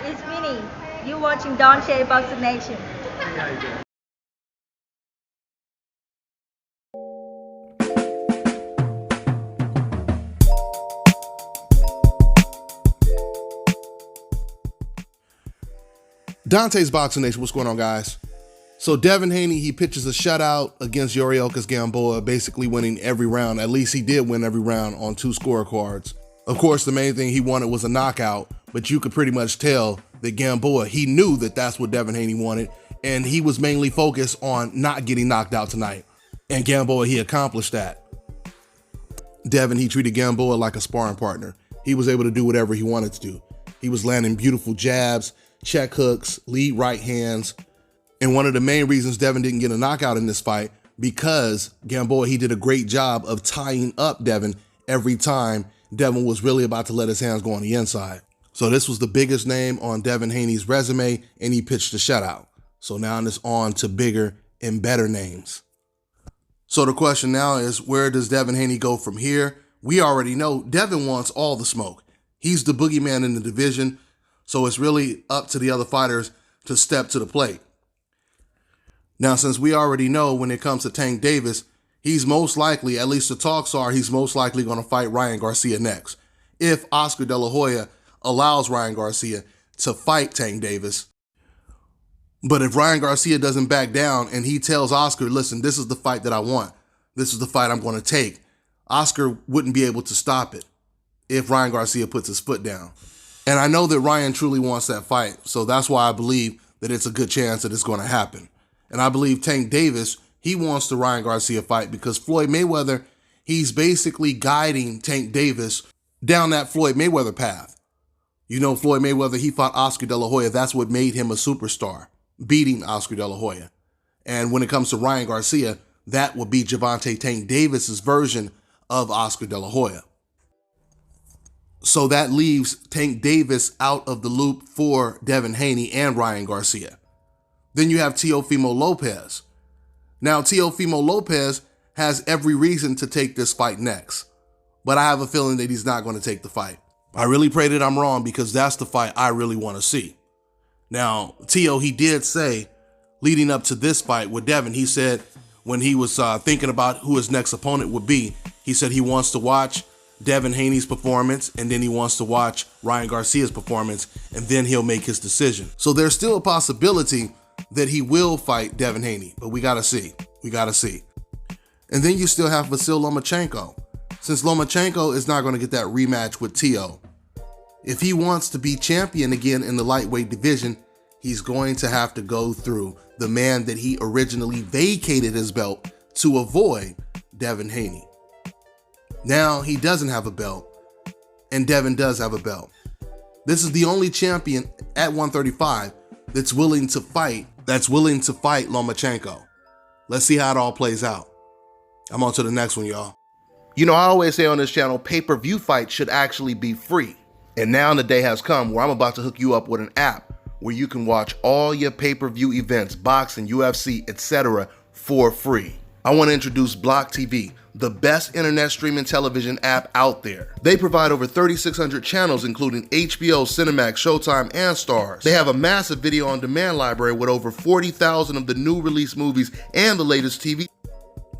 it's Minnie. You watching Don't Share Boxing Nation. Dante's Boxing Nation, what's going on, guys? So Devin Haney, he pitches a shutout against Yuriorkis Gamboa, basically winning every round. At least he did win every round on 2 scorecards. Of course, the main thing he wanted was a knockout, but you could pretty much tell that Gamboa, he knew that that's what Devin Haney wanted, and he was mainly focused on not getting knocked out tonight. And Gamboa, he accomplished that. Devin, he treated Gamboa like a sparring partner. He was able to do whatever he wanted to do. He was landing beautiful jabs, check hooks, lead right hands. And one of the main reasons Devin didn't get a knockout in this fight, because Gamboa, he did a great job of tying up Devin every time Devin was really about to let his hands go on the inside. So this was the biggest name on Devin Haney's resume, and he pitched a shutout. So now it's on to bigger and better names. So the question now is, where does Devin Haney go from here? We already know Devin wants all the smoke. He's the boogeyman in the division, so it's really up to the other fighters to step to the plate. Now, since we already know when it comes to Tank Davis, he's most likely, at least the talks are, he's most likely going to fight Ryan Garcia next. If Oscar De La Hoya allows Ryan Garcia to fight Tank Davis. But if Ryan Garcia doesn't back down and he tells Oscar, listen, this is the fight that I want. This is the fight I'm going to take. Oscar wouldn't be able to stop it if Ryan Garcia puts his foot down. And I know that Ryan truly wants that fight, so that's why I believe that it's a good chance that it's going to happen. And I believe Tank Davis, he wants the Ryan Garcia fight because Floyd Mayweather, he's basically guiding Tank Davis down that Floyd Mayweather path. You know, Floyd Mayweather, he fought Oscar De La Hoya. That's what made him a superstar, beating Oscar De La Hoya. And when it comes to Ryan Garcia, that would be Gervonta Tank Davis's version of Oscar De La Hoya. So that leaves Tank Davis out of the loop for Devin Haney and Ryan Garcia. Then you have Teofimo Lopez. Now, Teofimo Lopez has every reason to take this fight next, but I have a feeling that he's not going to take the fight. I really pray that I'm wrong because that's the fight I really want to see. Now, Teo, he did say, leading up to this fight with Devin, he said when he was thinking about who his next opponent would be, he said he wants to watch Devin Haney's performance, and then he wants to watch Ryan Garcia's performance, and then he'll make his decision. So there's still a possibility that he will fight Devin Haney, but we gotta see. We gotta see. And then you still have Vasyl Lomachenko. Since Lomachenko is not gonna get that rematch with Teo, if he wants to be champion again in the lightweight division, he's going to have to go through the man that he originally vacated his belt to avoid, Devin Haney. Now he doesn't have a belt, and Devin does have a belt. This is the only champion at 135 that's willing to fight Lomachenko. Let's see how it all plays out. I'm on to the next one, y'all. You know, I always say on this channel, pay-per-view fights should actually be free. And now the day has come where I'm about to hook you up with an app where you can watch all your pay-per-view events, boxing, UFC, etc. for free. I want to introduce Block TV, the best internet streaming television app out there. They provide over 3,600 channels, including HBO, Cinemax, Showtime, and Stars. They have a massive video on demand library with over 40,000 of the new release movies and the latest TV.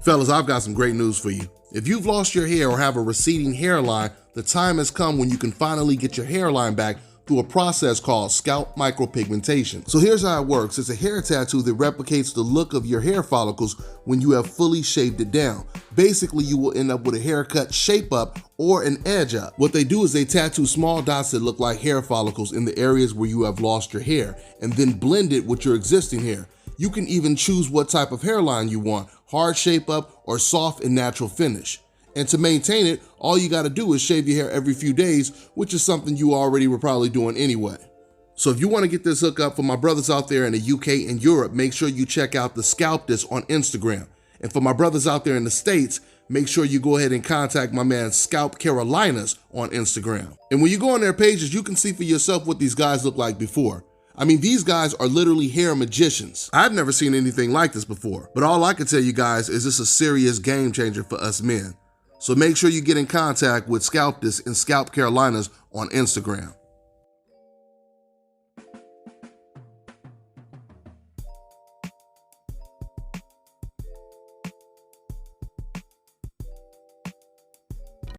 Fellas, I've got some great news for you. If you've lost your hair or have a receding hairline, the time has come when you can finally get your hairline back through a process called scalp micropigmentation. So here's how it works. It's a hair tattoo that replicates the look of your hair follicles when you have fully shaved it down. Basically, you will end up with a haircut shape up or an edge up. What they do is they tattoo small dots that look like hair follicles in the areas where you have lost your hair and then blend it with your existing hair. You can even choose what type of hairline you want, hard shape up or soft and natural finish. And to maintain it, all you gotta do is shave your hair every few days, which is something you already were probably doing anyway. So if you wanna get this hookup for my brothers out there in the UK and Europe, make sure you check out the Scalp This on Instagram. And for my brothers out there in the States, make sure you go ahead and contact my man Scalp Carolinas on Instagram. And when you go on their pages, you can see for yourself what these guys look like before. I mean, these guys are literally hair magicians. I've never seen anything like this before, but all I can tell you guys is this is a serious game changer for us men. So make sure you get in contact with Scalp This and Scalp Carolinas on Instagram.